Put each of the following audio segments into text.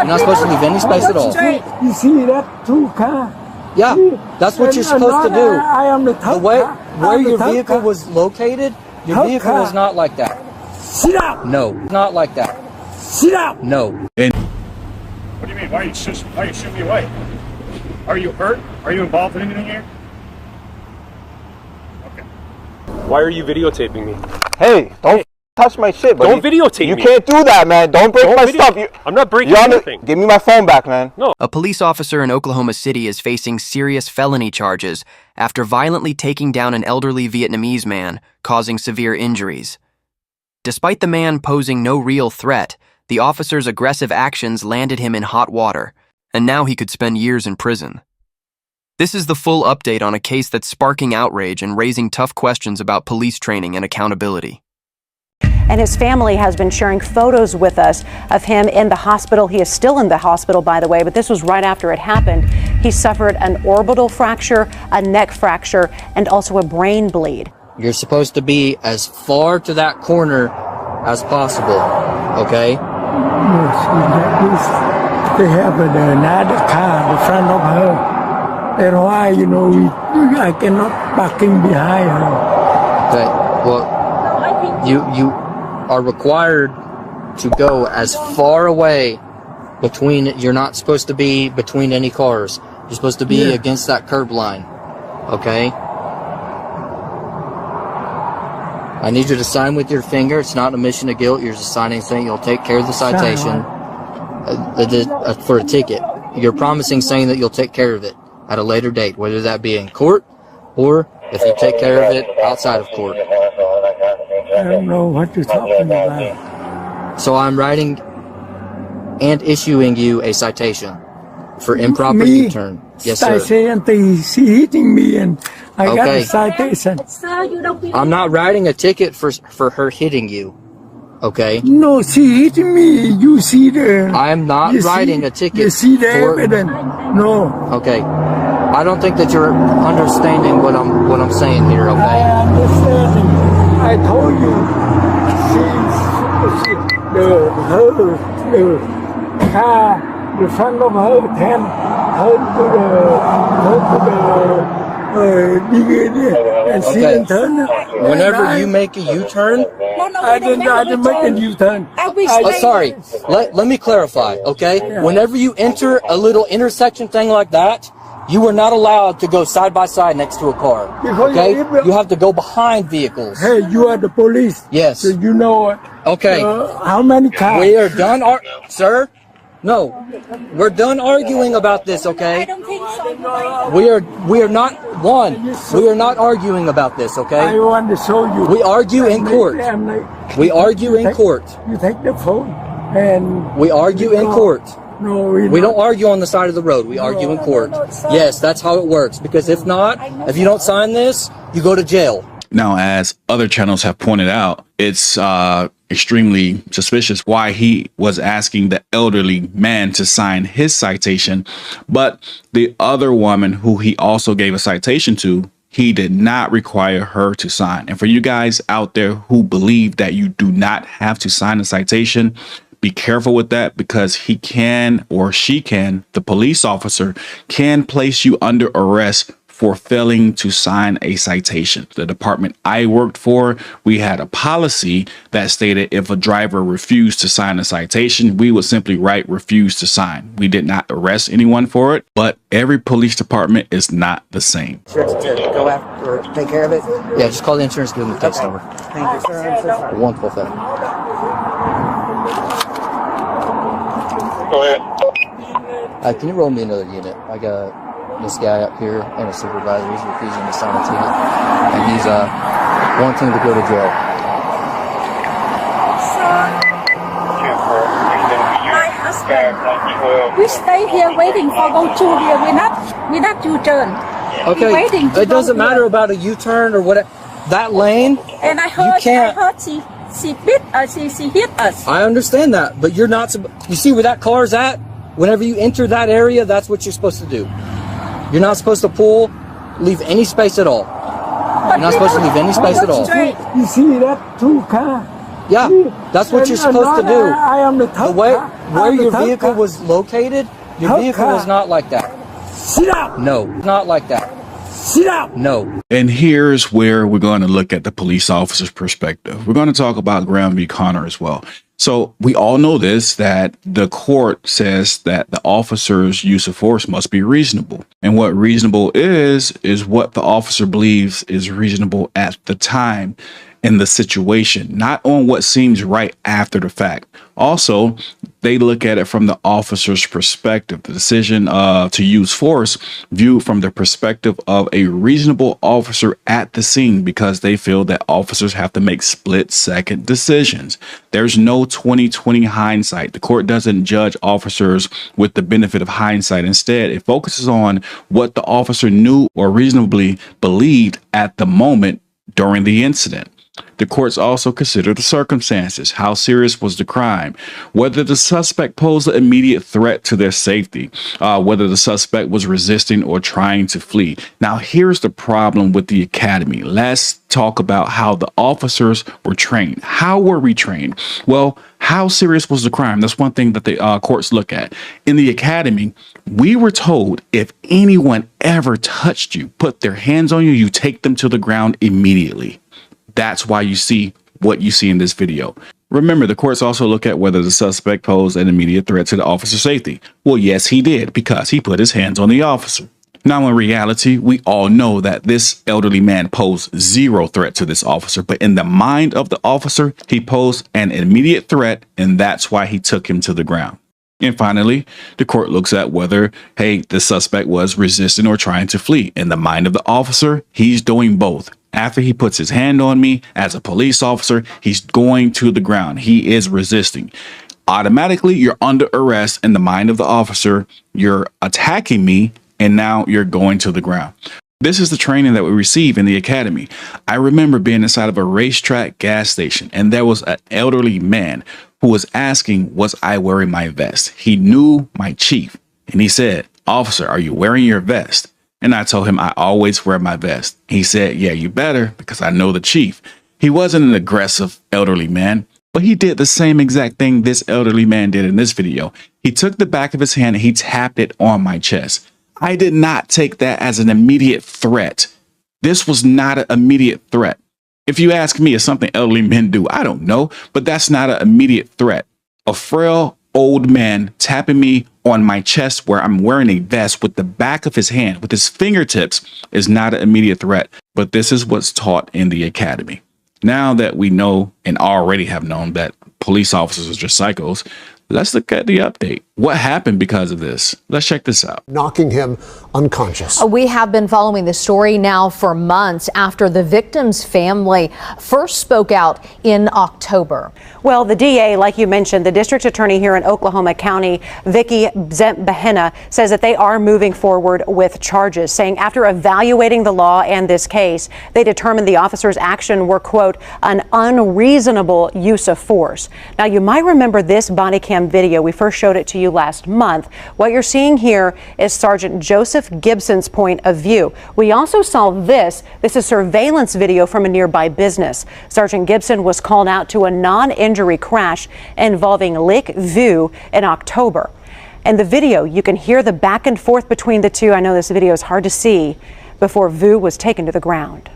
You're not supposed to leave any space at all. You see that two car? Yeah, that's what you're supposed to do. I am the third The way car. where I'm the your third vehicle car. was located, your Third vehicle car. was not like that. Sit up. No, not like that. Sit up. No. What do you mean? Why are you shooting me away? Are you hurt? Are you involved in anything here? Okay. Why are you videotaping me? Hey, don't touch my shit, buddy. Don't videotape you me. You can't do that, man. Don't break my stuff. I'm not breaking anything. Give me my phone back, man. No. A police officer in Oklahoma City is facing serious felony charges after violently taking down an elderly Vietnamese man, causing severe injuries. Despite the man posing no real threat, the officer's aggressive actions landed him in hot water, and now he could spend years in prison. This is the full update on a case that's sparking outrage and raising tough questions about police training and accountability. And his family has been sharing photos with us of him in the hospital. He is still in the hospital, by the way, but this was right after it happened. He suffered an orbital fracture, a neck fracture, and also a brain bleed. You're supposed to be as far to that corner as possible, okay? Yes, they have another car in front of her. That's why, I cannot parking behind her. Okay, well, you are required to go as far away you're not supposed to be between any cars. You're supposed to be against that curb line, okay? I need you to sign with your finger. It's not an admission of guilt. You're just signing saying you'll take care of the citation for a ticket. You're promising saying that you'll take care of it at a later date, whether that be in court or if you take care of it outside of court. I don't know what you're talking about. So I'm writing and issuing you a citation for improper U-turn. Yes, sir. She hitting me and I got a citation. I'm not writing a ticket for her hitting you, okay? No, she hitting me. You see the... I'm not writing a ticket. You see the evidence? No. Okay. I don't think that you're understanding what I'm saying here, okay? I understanding. I told you. The car, the front of her hand, her to the and she didn't turn. Whenever you make a U-turn, I didn't make a U-turn. Sorry. Let me clarify, okay? Yeah. Whenever you enter a little intersection thing like that, you are not allowed to go side by side next to a car. Okay? You have to go behind vehicles. Hey, you are the police. Yes. So you know. Okay. How many cars? We are done, sir. No, we're done arguing about this. Okay. I don't think so. We are not We are not arguing about this. Okay. I want to show you. We argue in court. We argue in court. You take the phone and. We argue in court. No, we don't argue on the side of the road. We argue in court. Yes, that's how it works. Because if not, if you don't sign this, you go to jail. Now, as other channels have pointed out, it's extremely suspicious why he was asking the elderly man to sign his citation, but the other woman who he also gave a citation to, he did not require her to sign. And for you guys out there who believe that you do not have to sign a citation, be careful with that, because he can, or she can, the police officer can place you under arrest for failing to sign a citation. The department I worked for, we had a policy that stated if a driver refused to sign a citation, we would simply write refuse to sign. We did not arrest anyone for it, but every police department is not the same. Sure, to go after or take care of it? Yeah, just call the insurance, give them the text number. Thank you, sir. I'm so sorry. Wonderful thing. Go ahead. Can you roll me another unit? I got this guy up here and a supervisor. He's refusing to sign a ticket, and he's wanting to go to jail. My husband, we stay here waiting for go to here. We're not U-turn. Okay, We're waiting to it doesn't go matter here. about a U-turn or what. That lane, And I heard, she hit us. I understand that, but you're not. You see where that car's at? Whenever you enter that area, that's what you're supposed to do. You're not supposed to leave any space at all. You're not supposed to leave any space at all. You see that two car? Yeah, that's what you're supposed to do. I am the third car. where your vehicle was located, your vehicle was not like that. Sit down. No, not like that. Sit down. No. And here's where we're going to look at the police officer's perspective. We're going to talk about Graham v. Connor as well. So we all know this, that the court says that the officer's use of force must be reasonable. And what reasonable is what the officer believes is reasonable at the time in the situation, not on what seems right after the fact. Also, they look at it from the officer's perspective, the decision to use force viewed from the perspective of a reasonable officer at the scene, because they feel that officers have to make split-second decisions. There's no 20/20 hindsight. The court doesn't judge officers with the benefit of hindsight. Instead, it focuses on what the officer knew or reasonably believed at the moment during the incident. The courts also consider the circumstances. How serious was the crime? Whether the suspect posed an immediate threat to their safety, whether the suspect was resisting or trying to flee. Now, here's the problem with the academy. Let's talk about how the officers were trained. How were we trained? Well, how serious was the crime? That's one thing that the courts look at. In the academy, we were told if anyone ever touched you, put their hands on you, you take them to the ground immediately. That's why you see what you see in this video. Remember, the courts also look at whether the suspect posed an immediate threat to the officer's safety. Well, yes, he did, because he put his hands on the officer. Now, in reality, we all know that this elderly man posed zero threat to this officer, but in the mind of the officer, he posed an immediate threat, and that's why he took him to the ground. And finally, the court looks at whether, hey, the suspect was resisting or trying to flee. In the mind of the officer, he's doing both. After he puts his hand on me as a police officer, he's going to the ground. He is resisting. Automatically, you're under arrest in the mind of the officer. You're attacking me, and now you're going to the ground. This is the training that we receive in the academy. I remember being inside of a racetrack gas station, and there was an elderly man who was asking, was I wearing my vest? He knew my chief, and he said, "Officer, are you wearing your vest?" And I told him I always wear my vest. He said, "Yeah, you better, because I know the chief." He wasn't an aggressive elderly man, but he did the same exact thing this elderly man did in this video. He took the back of his hand and he tapped it on my chest. I did not take that as an immediate threat. This was not an immediate threat. If you ask me, is something elderly men do? I don't know, but that's not an immediate threat. A frail old man tapping me on my chest where I'm wearing a vest with the back of his hand, with his fingertips, is not an immediate threat. But this is what's taught in the academy. Now that we know and already have known that police officers are just psychos, let's look at the update. What happened because of this? Let's check this out. Knocking him unconscious. We have been following this story now for months after the victim's family first spoke out in October. Well, the DA, like you mentioned, the district attorney here in Oklahoma County, Vicky Behena, says that they are moving forward with charges, saying after evaluating the law and this case, they determined the officer's action were, quote, an unreasonable use of force. Now, you might remember this body cam video. We first showed it to you last month. What you're seeing here is Sergeant Joseph Gibson's point of view. We also saw this. This is surveillance video from a nearby business. Sergeant Gibson was called out to a non-injury crash involving Lake Vu in October. And the video, you can hear the back and forth between the two. I know this video is hard to see before Vu was taken to the ground.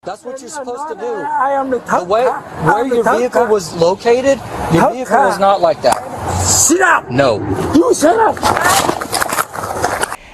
That's what you're supposed to do. I am the The way where your vehicle was located, your vehicle was not like that. Sit down. No. You sit down.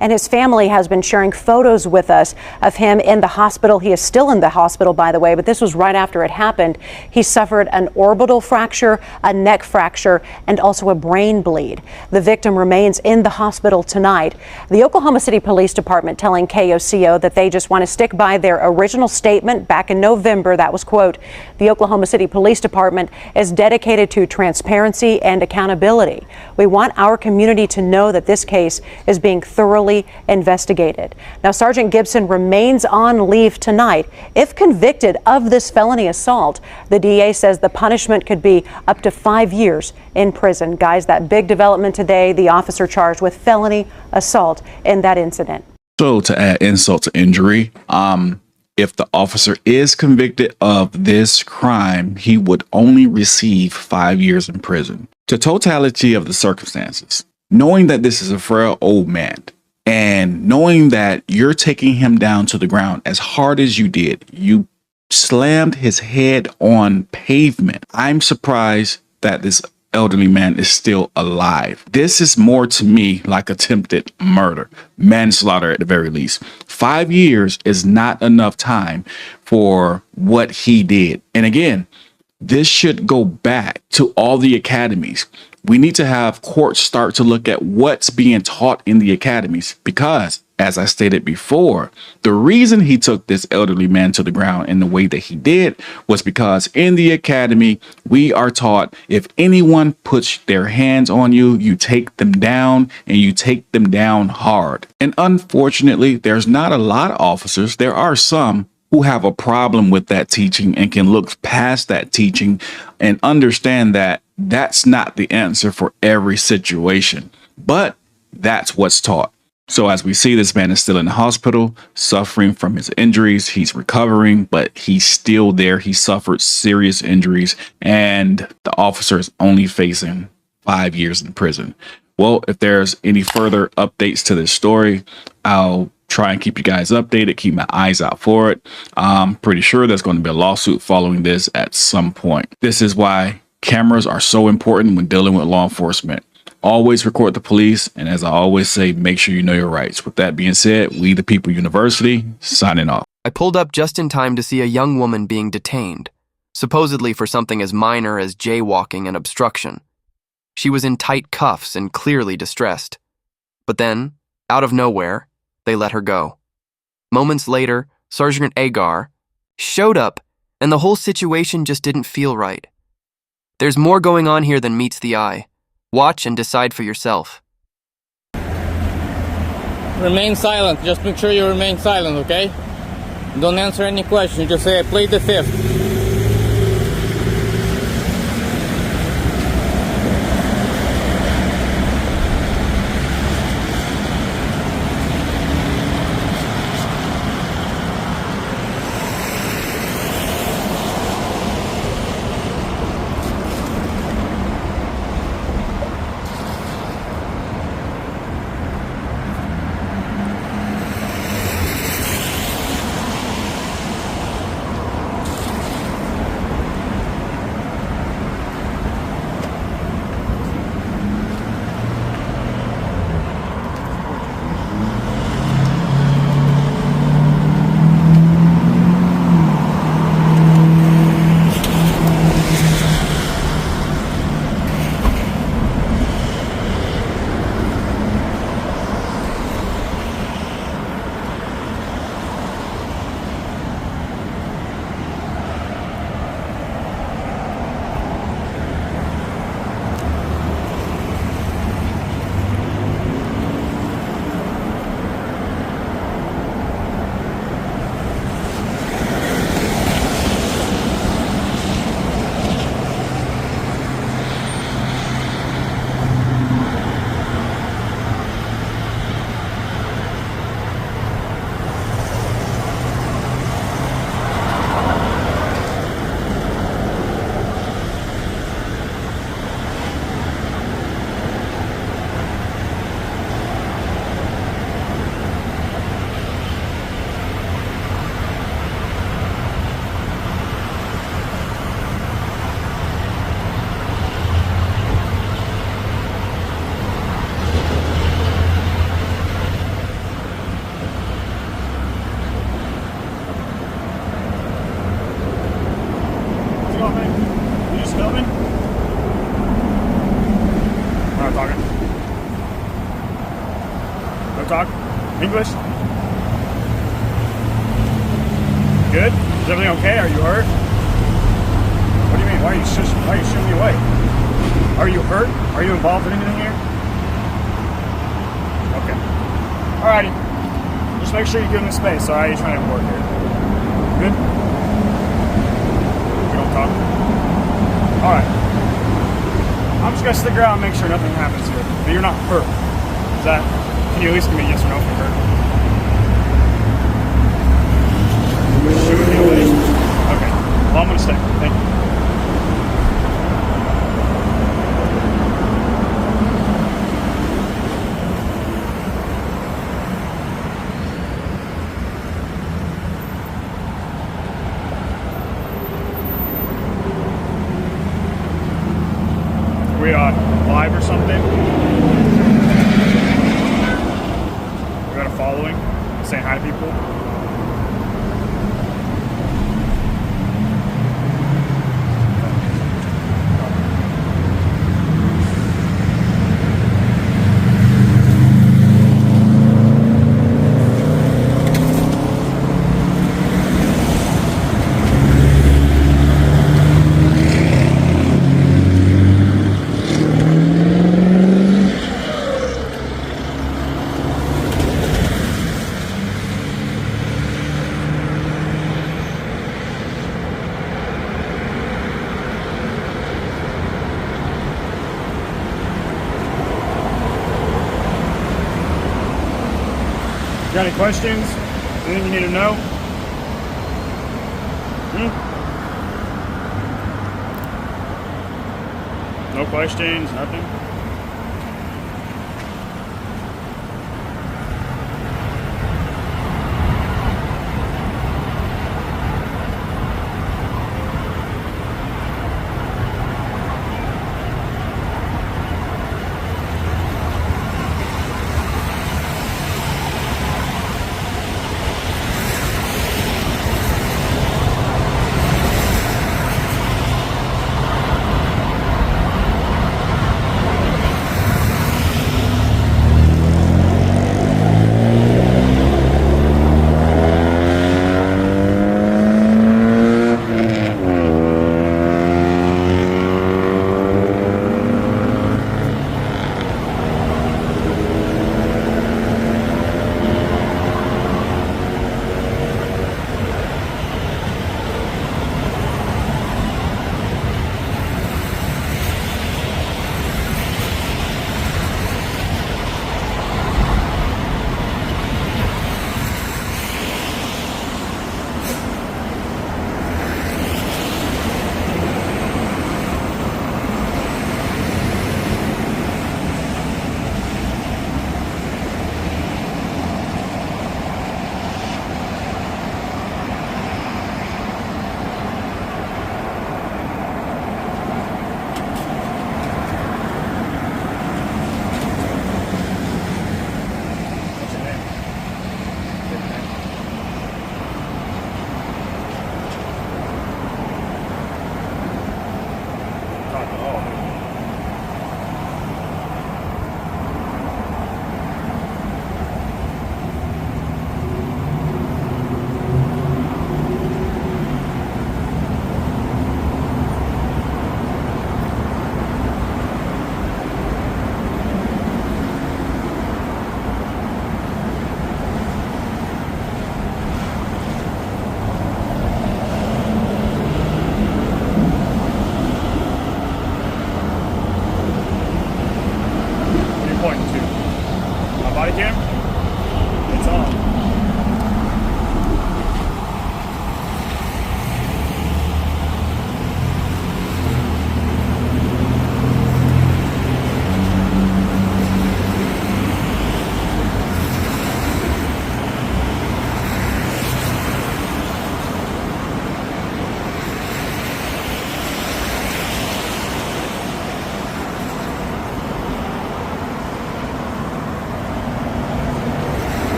And his family has been sharing photos with us of him in the hospital. He is still in the hospital, by the way, but this was right after it happened. He suffered an orbital fracture, a neck fracture, and also a brain bleed. The victim remains in the hospital tonight. The Oklahoma City Police Department telling KOCO that they just want to stick by their original statement back in November. That was, quote, the Oklahoma City Police Department is dedicated to transparency and accountability. We want our community to know that this case is being thoroughly investigated. Now, Sergeant Gibson remains on leave tonight. If convicted of this felony assault, the DA says the punishment could be up to 5 years in prison. Guys, that big development today, the officer charged with felony assault in that incident. So to add insult to injury, if the officer is convicted of this crime, he would only receive 5 years in prison. The totality of the circumstances, knowing that this is a frail old man, and knowing that you're taking him down to the ground as hard as you did, you slammed his head on pavement. I'm surprised that this elderly man is still alive. This is more to me like attempted murder, manslaughter at the very least. 5 years is not enough time for what he did. And again, this should go back to all the academies. We need to have courts start to look at what's being taught in the academies because, as I stated before, the reason he took this elderly man to the ground in the way that he did was because in the academy, we are taught if anyone puts their hands on you, you take them down and you take them down hard. And unfortunately, there's not a lot of officers. There are some who have a problem with that teaching and can look past that teaching and understand that that's not the answer for every situation, but that's what's taught. So as we see, this man is still in the hospital, suffering from his injuries. He's recovering, but he's still there. He suffered serious injuries, and the officer is only facing 5 years in prison. Well, if there's any further updates to this story, I'll try and keep you guys updated, keep my eyes out for it. I'm pretty sure there's going to be a lawsuit following this at some point. This is why cameras are so important when dealing with law enforcement. Always record the police, and as I always say, make sure you know your rights. With that being said, We the People University, signing off. I pulled up just in time to see a young woman being detained, supposedly for something as minor as jaywalking and obstruction. She was in tight cuffs and clearly distressed. But then, out of nowhere, they let her go. Moments later, Sergeant Agar showed up, and the whole situation just didn't feel right. There's more going on here than meets the eye. Watch and decide for yourself. Remain silent. Just make sure you remain silent, okay? Don't answer any questions. Just say, I plead the fifth. talk English? Good? Is everything okay? Are you hurt? What do you mean? Why are you shooing me away? Are you hurt? Are you involved in anything here? Okay. Alrighty. Just make sure you give him space, alright? You're trying to work here. Good? We don't talk? Alright. I'm just gonna stick around and make sure nothing happens here. But you're not hurt. Is that, can you at least give me a yes or no if you're hurt? Shooting me away. Okay. Well, I'm gonna stay. Thank you. live or something? You got a following? Saying hi to people? Got any questions? Anything you need to know? No questions, nothing?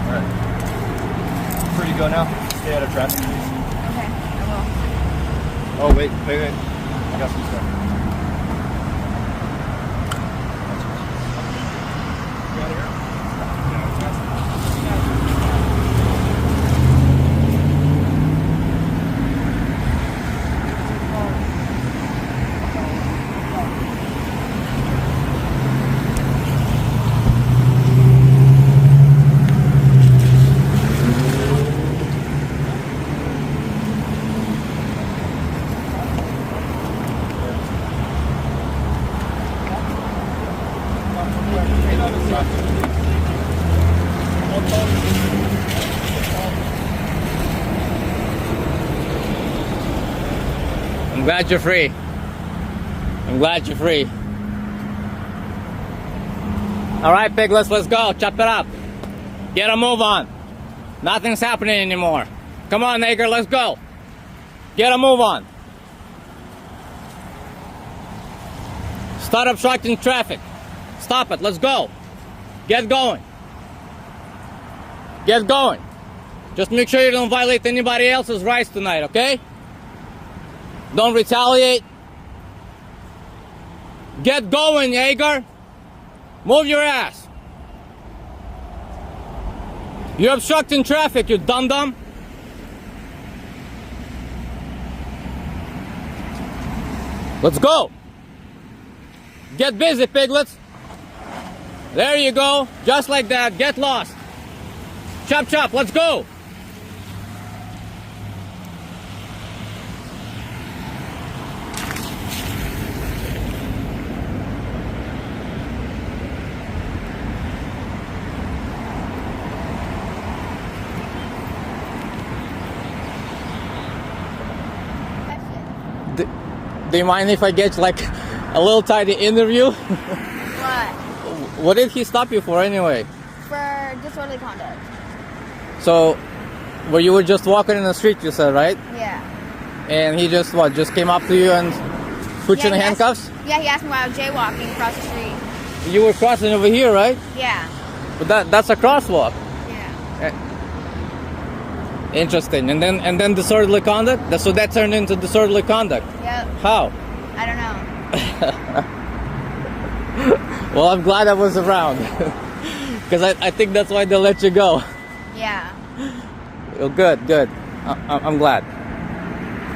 Alright. Free to go now. Stay out of traffic, please. Okay, I will. Oh, wait. I got some stuff. I'm glad you're free. I'm glad you're free. All right, piglets, let's go. Chop it up. Get a move on. Nothing's happening anymore. Come on, Nager, let's go. Get a move on. Start obstructing traffic. Stop it, let's go. Get going. Get going. Just make sure you don't violate anybody else's rights tonight, okay? Don't retaliate. Get going, Jaeger. Move your ass. You're obstructing traffic, you dum-dum. Let's go. Get busy, piglets. There you go. Just like that. Get lost. Chop, chop. Let's go. Do you mind if I get like a little tiny interview? What? What did he stop you for anyway? For disorderly conduct. So, where you were just walking in the street, you said, right? Yeah. And he just just came up to you and put you in handcuffs? Yeah, he asked me why I was jaywalking across the street. You were crossing over here, right? Yeah. But that's a crosswalk. Yeah. Interesting. And then disorderly conduct? So that turned into disorderly conduct? Yep. How? I don't know. Well, I'm glad I was around. Because I think that's why they let you go. Yeah. Well, good. I'm glad.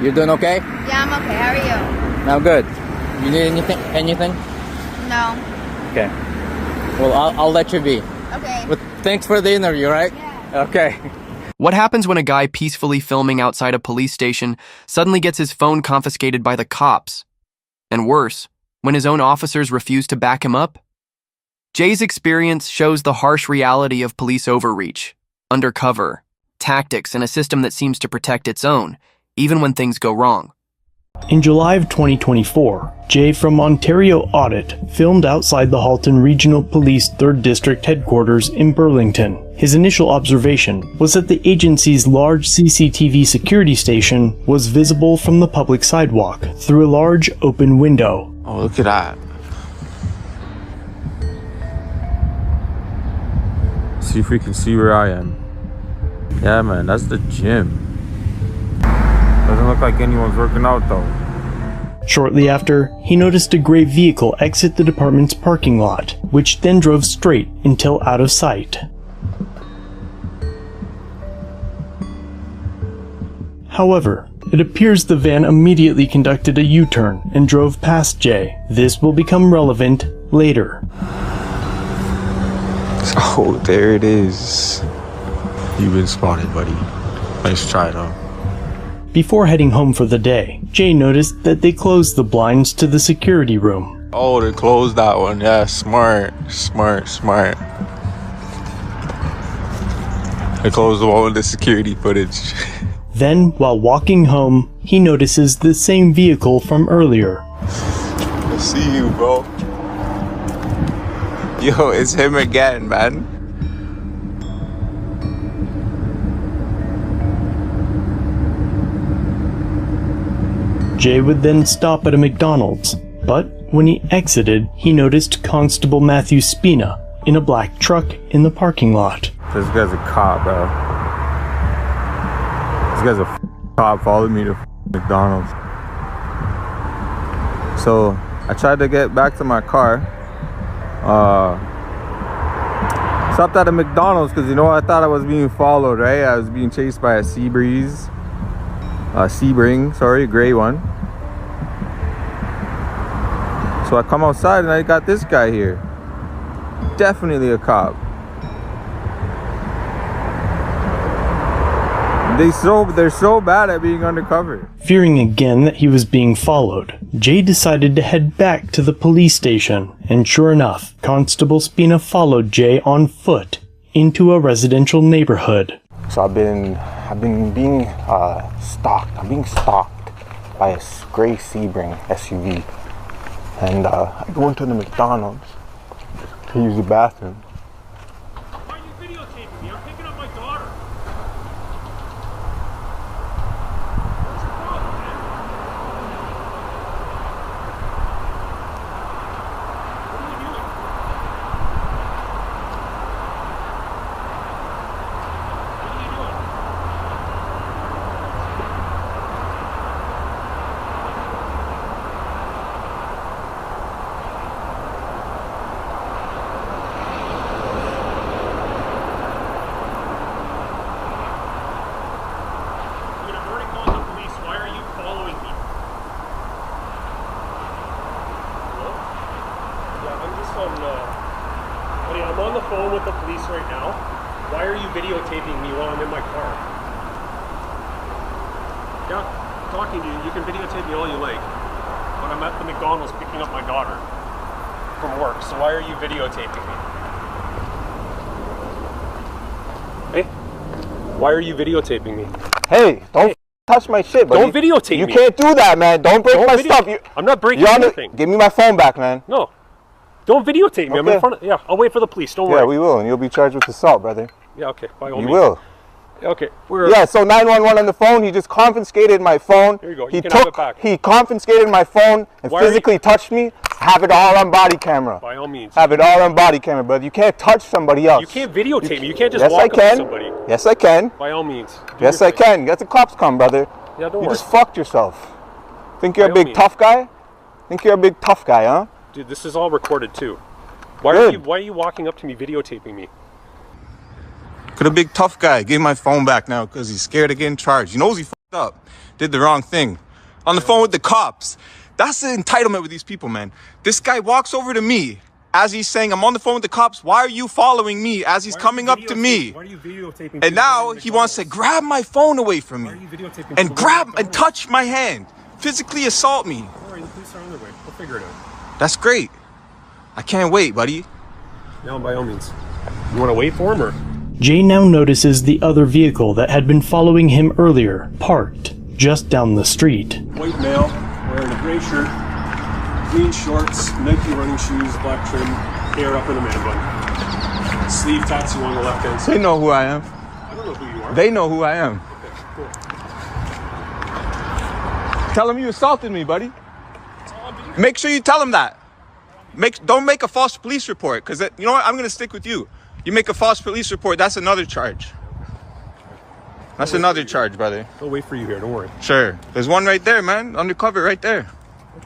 You're doing okay? Yeah, I'm okay. How are you? Now, good. You need anything? No. Okay. Well, I'll let you be. Okay. But thanks for the interview, right? Yeah. Okay. What happens when a guy peacefully filming outside a police station suddenly gets his phone confiscated by the cops? And worse, when his own officers refuse to back him up? Jay's experience shows the harsh reality of police overreach, undercover, tactics, and a system that seems to protect its own, even when things go wrong. In July of 2024, Jay from Ontario Audit filmed outside the Halton Regional Police 3rd District headquarters in Burlington. His initial observation was that the agency's large CCTV security station was visible from the public sidewalk through a large open window. Oh, look at that. See if we can see where I am. Yeah, man, that's the gym. Doesn't look like anyone's working out though. Shortly after, he noticed a gray vehicle exit the department's parking lot, which then drove straight until out of sight. However, it appears the van immediately conducted a U-turn and drove past Jay. This will become relevant later. Oh, there it is. You've been spotted, buddy. Nice try though. Before heading home for the day, Jay noticed that they closed the blinds to the security room. Oh, they closed that one. Yeah, smart. They closed the one with the security footage. Then, while walking home, he notices the same vehicle from earlier. I see you, bro. Yo, it's him again, man. Jay would then stop at a McDonald's, but When he exited, he noticed Constable Matthew Spina in a black truck in the parking lot. This guy's a cop, bro. This guy's a cop. Followed me to McDonald's. So I tried to get back to my car. Stopped at a McDonald's because, you know, I thought I was being followed, right? I was being chased by a Sebring, sorry, a gray one. So I come outside and I got this guy here. Definitely a cop. They're so bad at being undercover. Fearing again that he was being followed, Jay decided to head back to the police station, and sure enough, Constable Spina followed Jay on foot into a residential neighborhood. So I've been being stalked. I'm being stalked by a gray Sebring SUV, and I go into the McDonald's to use the bathroom. Why are you videotaping me? I'm picking up my daughter. What's your problem, man? What are you doing? What are you doing? Dude, I've already called the police. Why are you following me? Hello? Yeah, I'm just on, buddy, I'm on the phone with the police right now. Why are you videotaping me while I'm in my car? Yeah, I'm talking to you. You can videotape me all you like. But I'm at the McDonald's picking up my daughter from work, so why are you videotaping me? Hey, why are you videotaping me? Hey, don't touch my shit, buddy. Don't videotape you me. You can't do that, man. Don't break my stuff. I'm not breaking anything. Give me my phone back, man. No. Don't videotape me. Okay. I'm in front of... Yeah, I'll wait for the police. Don't worry. Yeah, we will, and you'll be charged with assault, brother. Yeah, okay. By all You means. will. Okay. Yeah, so 911 on the phone. He just confiscated my phone. Here you go. You can have it back. He confiscated my phone and physically touched me. Have it all on body camera. By all means. Have it all on body camera, brother. You can't touch somebody else. You can't videotape me. You can't just Yes, walk I up can. to somebody. Yes, I can. By all means. Yes, I can. Let the cops come, brother. Yeah, don't You worry. just fucked yourself. Think you're By a all big means. tough guy? Think you're a big tough guy, huh? Dude, this is all recorded too. Why are you walking up to me videotaping me? Could a big tough guy give my phone back now because he's scared of getting charged. He knows he fucked up. Did the wrong thing. On the phone with the cops. That's the entitlement with these people, man. This guy walks over to me as he's saying, I'm on the phone with the cops. Why are you following me? As he's coming up to me. Why are you videotaping me? And now he wants to grab my phone away from me. Why are you videotaping And grab and touch my hand. Physically assault me. Don't worry, the police are on their way. We'll figure it out. That's great. I can't wait, buddy. No, by all means. You want to wait for him or? Jay now notices the other vehicle that had been following him earlier, parked just down the street. White male, wearing a gray shirt, green shorts, Nike running shoes, black trim, hair up in a man bun. Sleeve tattoo on the left hand side. They know who I am. I don't know who you are. They know who I am. Okay, cool. Tell them you assaulted me, buddy. Make sure you tell them that. Don't make a false police report, because you know what? I'm going to stick with you. You make a false police report, that's another charge. That's another charge, brother. I'll wait for you here, don't worry. Sure. There's one right there, man. Undercover right there.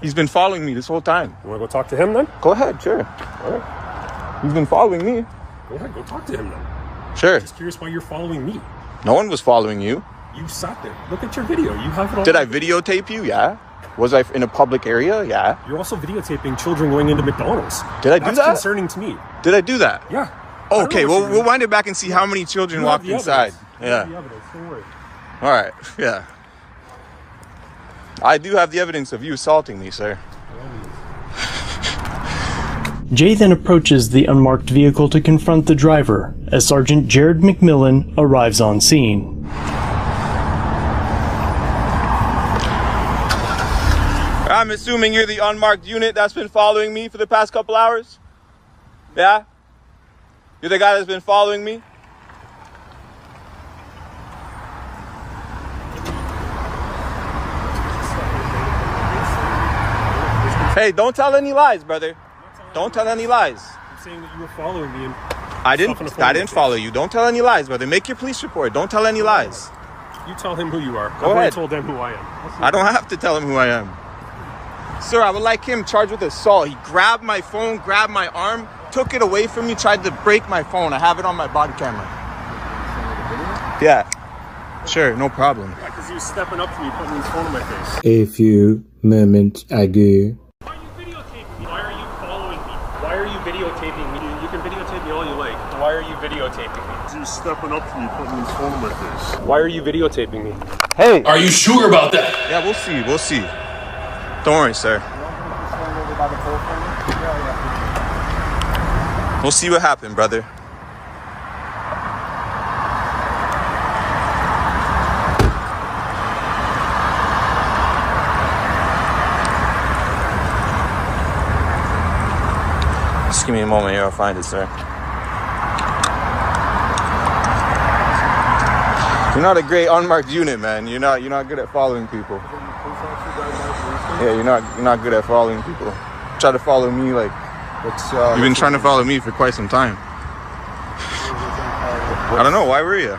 He's been following me this whole time. You want to go talk to him then? Go ahead, sure. All right. He's been following me. Go ahead, go talk to him then. Sure. I'm just curious why you're following me. No one was following you. You sat there. Look at your video. You have it all. Did I videotape you? Yeah. Was I in a public area? Yeah. You're also videotaping children going into McDonald's. Did I do That's that? concerning to me. Did I do that? Yeah. Okay, well, we'll wind it back and see how many children walked inside. Yeah. Don't worry. All right. Yeah. I do have the evidence of you assaulting me, sir. Jay then approaches the unmarked vehicle to confront the driver as Sergeant Jared McMillan arrives on scene. I'm assuming you're the unmarked unit that's been following me for the past couple hours? Yeah? You're the guy that's been following me? Hey, don't tell any lies, brother. Don't tell any lies. I'm saying that you were following me. And I didn't follow you. Don't tell any lies, brother. Make your police report. Don't tell any lies. You tell him who you are. Go ahead. I told them who I am. I don't have to tell him who I am. Sir, I would like him charged with assault. He grabbed my phone, grabbed my arm, took it away from me, tried to break my phone. I have it on my body camera. Yeah. Sure, no problem. Yeah, because he was stepping up to me, putting his phone in my face. A few moments ago. Why are you videotaping me? Why are you following me? Why are you videotaping me? You can videotape me all you like. Why are you videotaping me? He was stepping up to me, putting his phone in my face. Why are you videotaping me? Hey! Are you sure about that? Yeah, we'll see. We'll see. Don't worry, sir. We'll see what happened, brother. Just give me a moment here, I'll find it, sir. You're not a great unmarked unit, man. You're not good at following people. Yeah, you're not good at following people. Try to follow me like you've been trying to follow me for quite some time. I don't know, why were you?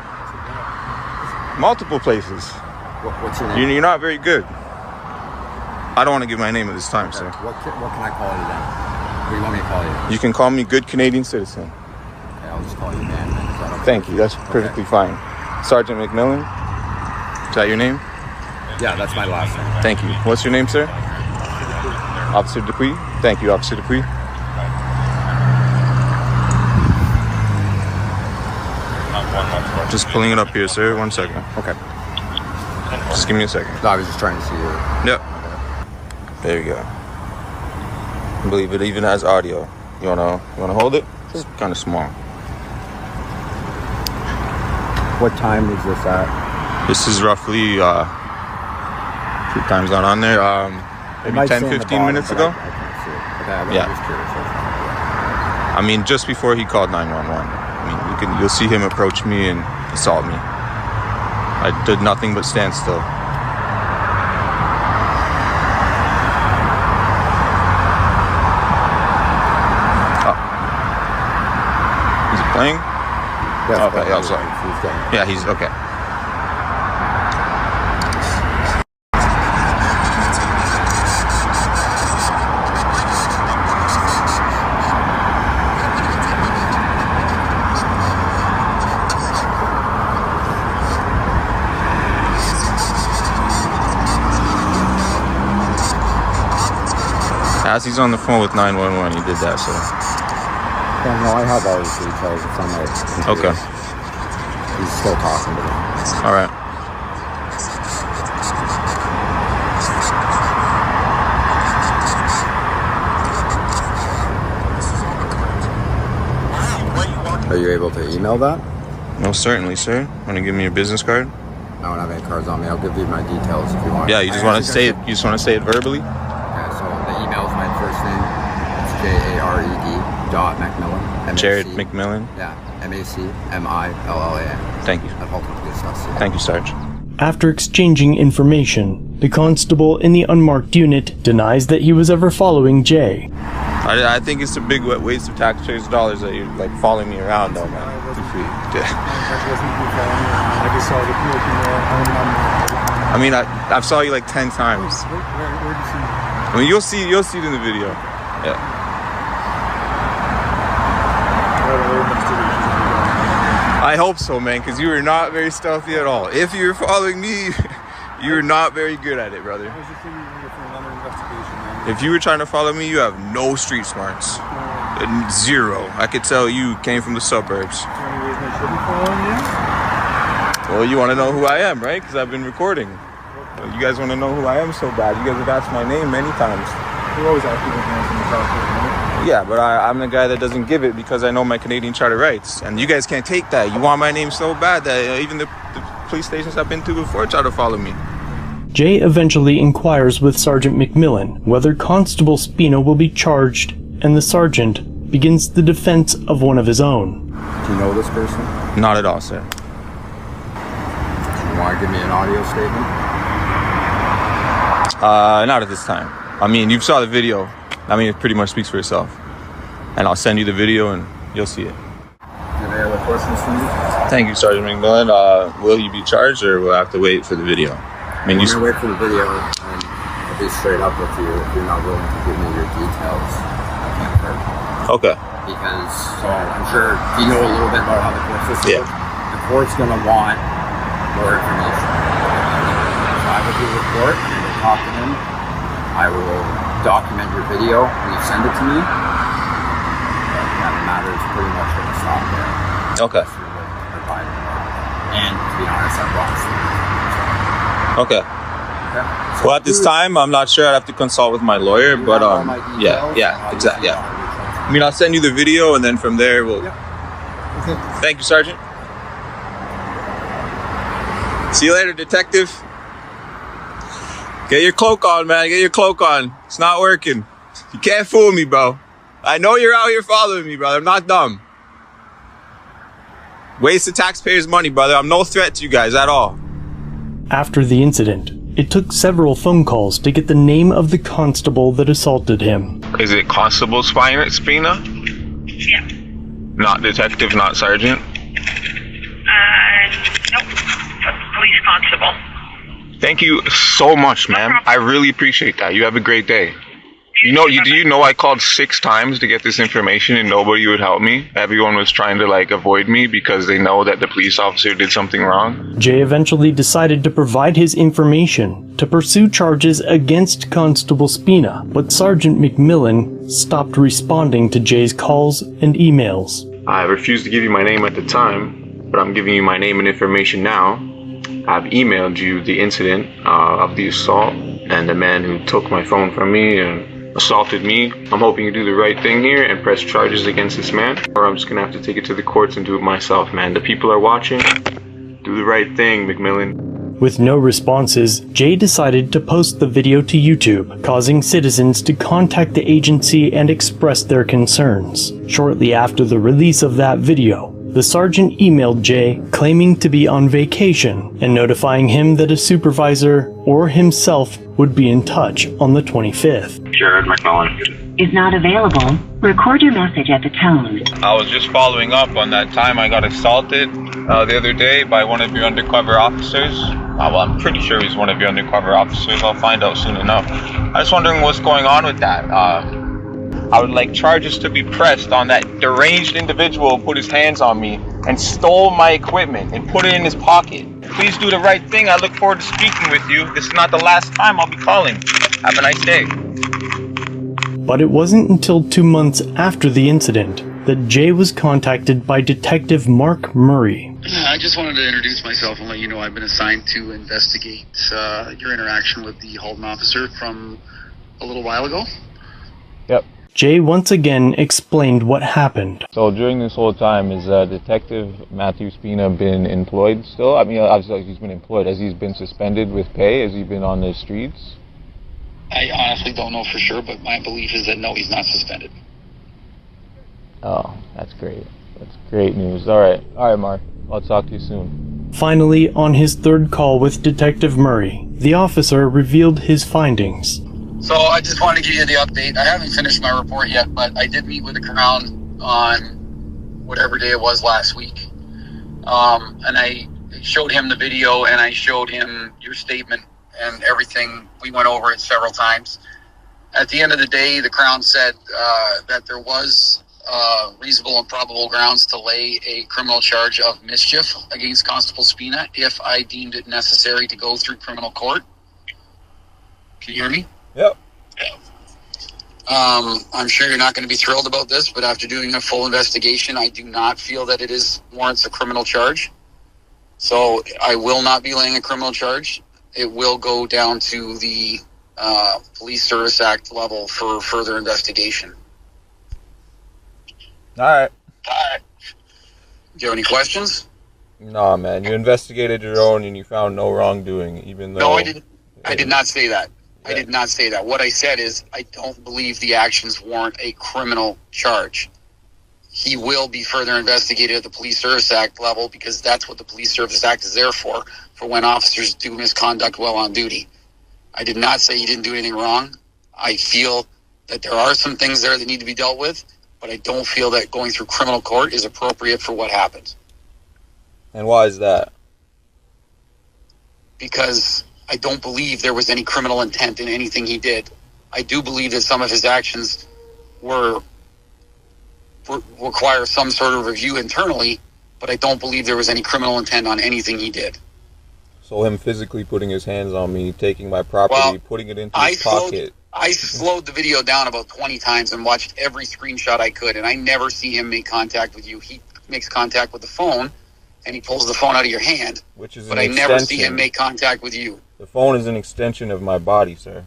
Multiple places. What's your name? You're not very good. I don't want to give my name at this time, sir. What can I call you then? What do you want me to call you? You can call me Good Canadian Citizen. Okay, I'll just call you man. Okay? Thank you, that's perfectly fine. Sergeant McMillan? Is that your name? Yeah, that's my last name. Thank you. What's your name, sir? Officer Dupuy. Thank you, Officer Dupuy. Just pulling it up here, sir. 1 second. Okay. Just give me a second. No, I was just trying to see you. Yep. There you go. I believe it even has audio. You wanna hold it? It's kind of small. What time is this at? This is roughly two times not on there. Maybe 10-15 minutes ago. I can't see it. Okay, I'm just curious. I mean, just before he called 911. I mean, you'll see him approach me and assault me. I did nothing but stand still. Oh. Is it playing? Yeah, okay, yeah, sorry. Yeah, he's okay. As he's on the phone with 911, he did that, so. Yeah, no, I have all his details. It's on my computer. Okay. He's still talking to me. All right. Are you able to email that? No, certainly, sir. Want to give me your business card? I don't have any cards on me. I'll give you my details if you want. Yeah, you just want to say it. You just want to say it verbally. Okay, so the email is my first name. It's JARED.McMillan. Jared McMillan. Yeah, MACMILLAN. Thank you. At Halton Police Station. Thank you, Sarge. After exchanging information, the constable in the unmarked unit denies that he was ever following Jay. I think it's a big waste of taxpayers' dollars that you're like following me around, though, man. I mean, I saw you like 10 times. I mean, you'll see it in the video. Yeah. I hope so, man, because you were not very stealthy at all. If you were following me, you were not very good at it, brother. If you were trying to follow me, you have no street smarts. Zero. I could tell you came from the suburbs. Well, you want to know who I am, right? Because I've been recording. Well, you guys want to know who I am so bad. You guys have asked my name many times. You always ask people to answer the question. Yeah, but I'm the guy that doesn't give it because I know my Canadian Charter rights. And you guys can't take that. You want my name so bad that even the police stations I've been to before try to follow me. Jay eventually inquires with Sergeant McMillan whether Constable Spino will be charged, and the sergeant begins the defense of one of his own. Do you know this person? Not at all, sir. You want to give me an audio statement? Not at this time. I mean, you saw the video. I mean, it pretty much speaks for itself. And I'll send you the video and you'll see it. Any other questions for me? Thank you, Sergeant McMillan. Will you be charged or will I have to wait for the video? I mean, I'm gonna wait for the video and I'll be straight up with you. If you're not willing to give me your details, I can't hurt. Okay. Because, so I'm sure you know a little bit about how the court system works. The court's gonna want more information. So I will do the report, I'm gonna talk to him. I will document your video when you send it to me. That matter is pretty much going to stop there. Okay. And to be honest, I've lost it. Okay. Well, at this time, I'm not sure. I'd have to consult with my lawyer, but yeah, exactly. Yeah. I mean, I'll send you the video, and then from there we'll. Okay. Thank you, Sergeant. See you later, Detective. Get your cloak on, man. Get your cloak on. It's not working. You can't fool me, bro. I know you're out here following me, brother. I'm not dumb. Waste of taxpayers' money, brother. I'm no threat to you guys at all. After the incident, it took several phone calls to get the name of the constable that assaulted him. Is it Constable Spina? Yeah. Not detective, not sergeant? Nope. Police constable. Thank you so much, ma'am. I really appreciate that. You have a great day. Do you know I called 6 times to get this information and nobody would help me? Everyone was trying to avoid me because they know that the police officer did something wrong. Jay eventually decided to provide his information to pursue charges against Constable Spina, but Sergeant McMillan stopped responding to Jay's calls and emails. I refused to give you my name at the time, but I'm giving you my name and information now. I've emailed you the incident of the assault and the man who took my phone from me and assaulted me. I'm hoping you do the right thing here and press charges against this man, or I'm just gonna have to take it to the courts and do it myself, man. The people are watching. Do the right thing, McMillan. With no responses, Jay decided to post the video to YouTube, causing citizens to contact the agency and express their concerns. Shortly after the release of that video, the sergeant emailed Jay claiming to be on vacation and notifying him that a supervisor or himself would be in touch on the 25th. Jared McMillan is not available. Record your message at the tone. I was just following up on that time I got assaulted the other day by one of your undercover officers. Well, I'm pretty sure he's one of your undercover officers. I'll find out soon enough. I was wondering what's going on with that. I would like charges to be pressed on that deranged individual who put his hands on me and stole my equipment and put it in his pocket. Please do the right thing. I look forward to speaking with you. This is not the last time I'll be calling. Have a nice day. But it wasn't until 2 months after the incident that Jay was contacted by Detective Mark Murray. I just wanted to introduce myself and let you know I've been assigned to investigate your interaction with the Halton officer from a little while ago. Yep. Jay once again explained what happened. So during this whole time, is Detective Matthew Spina been employed still? I mean, obviously he's been employed. Has he been suspended with pay? Has he been on the streets? I honestly don't know for sure, but my belief is that no, he's not suspended. Oh, that's great. That's great news. All right, Mark. I'll talk to you soon. Finally, on his third call with Detective Murray, the officer revealed his findings. So I just wanted to give you the update. I haven't finished my report yet, but I did meet with the Crown on whatever day it was last week. And I showed him the video and I showed him your statement and everything. We went over it several times. At the end of the day, the Crown said that there was reasonable and probable grounds to lay a criminal charge of mischief against Constable Spina if I deemed it necessary to go through criminal court. Can you hear me? Yep. I'm sure you're not going to be thrilled about this, but after doing a full investigation, I do not feel that it warrants a criminal charge. So I will not be laying a criminal charge. It will go down to the Police Service Act level for further investigation. All right. Do you have any questions? No, man. You investigated your own and you found no wrongdoing, even though... No, I didn't. I did not say that. I did not say that. What I said is I don't believe the actions warrant a criminal charge. He will be further investigated at the Police Service Act level because that's what the Police Service Act is there for when officers do misconduct while on duty. I did not say he didn't do anything wrong. I feel that there are some things there that need to be dealt with, but I don't feel that going through criminal court is appropriate for what happened. And why is that? Because I don't believe there was any criminal intent in anything he did. I do believe that some of his actions require some sort of review internally, but I don't believe there was any criminal intent on anything he did. So him physically putting his hands on me, taking my property, putting it into his pocket. I slowed the video down about 20 times and watched every screenshot I could, and I never see him make contact with you. He makes contact with the phone, and he pulls the phone out of your hand, but I never see him make contact with you. The phone is an extension of my body, sir.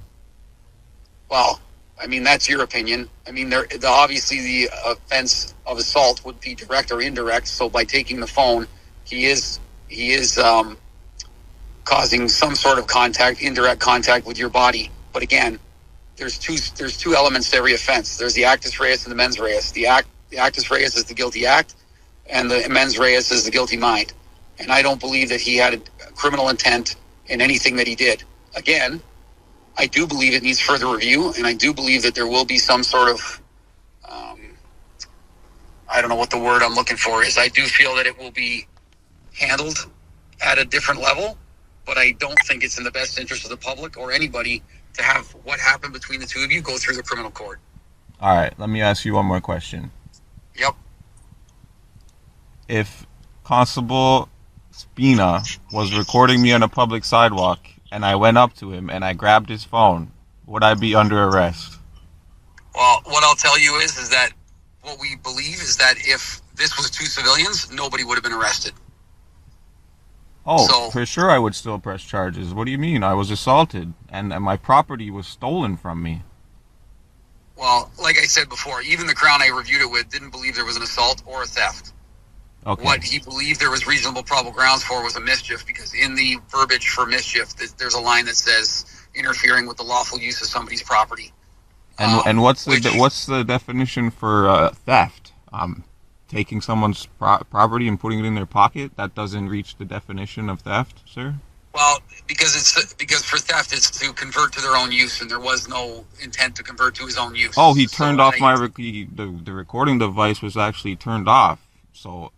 Well, I mean, that's your opinion. I mean, obviously the offense of assault would be direct or indirect, so by taking the phone, he is causing some sort of contact, indirect contact with your body. But again, there's two elements to every offense. There's the actus reus and the mens reus. The actus reus is the guilty act, and the mens reus is the guilty mind. And I don't believe that he had a criminal intent in anything that he did. Again, I do believe it needs further review, and I do believe that there will be some sort of, I don't know what the word I'm looking for is. I do feel that it will be handled at a different level, but I don't think it's in the best interest of the public or anybody to have what happened between the two of you go through the criminal court. All right, let me ask you one more question. Yep. If Constable Spina was recording me on a public sidewalk and I went up to him and I grabbed his phone, would I be under arrest? Well, what I'll tell you is that what we believe is that if this was two civilians, nobody would have been arrested. Oh, So- for sure I would still press charges. What do you mean? I was assaulted and my property was stolen from me. Well, like I said before, even the Crown I reviewed it with didn't believe there was an assault or a theft. Okay. What he believed there was reasonable probable grounds for was a mischief, because in the verbiage for mischief, there's a line that says interfering with the lawful use of somebody's property. And what's the definition for theft? Taking someone's property and putting it in their pocket? That doesn't reach the definition of theft, sir? Well, because for theft, it's to convert to their own use, and there was no intent to convert to his own use. Oh, he turned off the recording device was actually turned off. So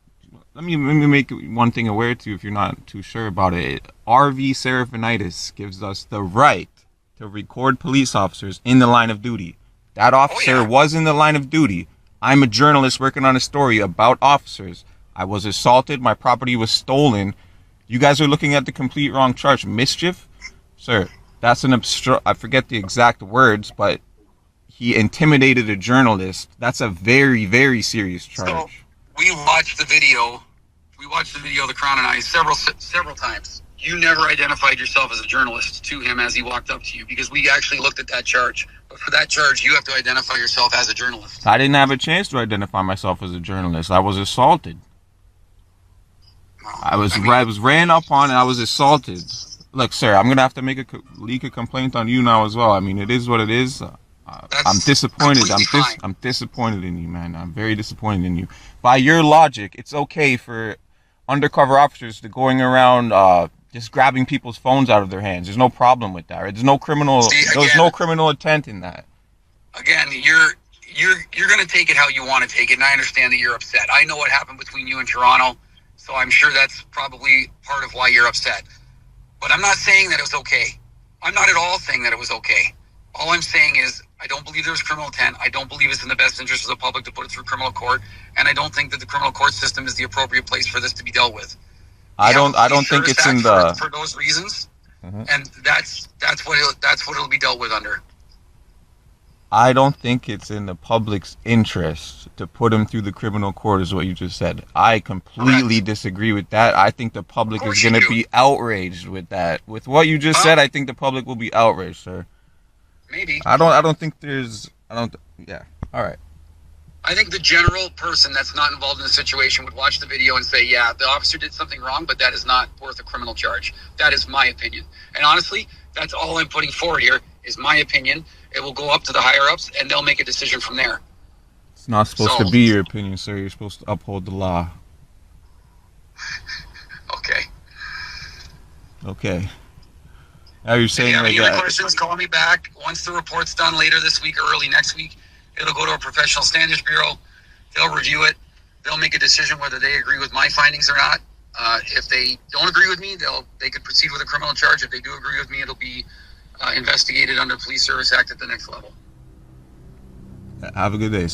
let me make one thing aware to you if you're not too sure about it. RV Serafinitis gives us the right to record police officers in the line of duty. That officer was in the line of duty. I'm a journalist working on a story about officers. I was assaulted. My property was stolen. You guys are looking at the complete wrong charge. Mischief? Sir, that's an I forget the exact words, but he intimidated a journalist. That's a very, very serious charge. So we watched the video. The Crown and I, several times. You never identified yourself as a journalist to him as he walked up to you, because we actually looked at that charge. But for that charge, you have to identify yourself as a journalist. I didn't have a chance to identify myself as a journalist. I was assaulted. I was ran up on and I was assaulted. Look, sir, I'm going to have to leak a complaint on you now as well. I mean, it is what it is. I'm disappointed. I'm disappointed in you, man. I'm very disappointed in you. By your logic, it's okay for undercover officers to going around just grabbing people's phones out of their hands. There's no problem with that. Right? There's no criminal. There's no criminal intent in that. Again, you're going to take it how you want to take it, and I understand that you're upset. I know what happened between you and Toronto, so I'm sure that's probably part of why you're upset. But I'm not saying that it was okay. I'm not at all saying that it was okay. All I'm saying is I don't believe there was criminal intent. I don't believe it's in the best interest of the public to put it through criminal court, and I don't think that the criminal court system is the appropriate place for this to be dealt with. I don't think it's in the for those reasons, and that's what it'll be dealt with under. I don't think it's in the public's interest to put him through the criminal court, is what you just said. I completely disagree with that. I think the public is going to be outraged with that. With what you just said, I think the public will be outraged, sir. Maybe. I don't think there's. Yeah. All right. I think the general person that's not involved in the situation would watch the video and say, yeah, the officer did something wrong, but that is not worth a criminal charge. That is my opinion. And honestly, that's all I'm putting forward here is my opinion. It will go up to the higher-ups, and they'll make a decision from there. It's not supposed to be your opinion, sir. You're supposed to uphold the law. Okay. Okay. Now you're If saying you have like any other questions, call me back. Once the report's done later this week or early next week, it'll go to a professional standards bureau. They'll review it. They'll make a decision whether they agree with my findings or not. If they don't agree with me, they could proceed with a criminal charge. If they do agree with me, it'll be investigated under Police Service Act at the next level. Have a good day, sir.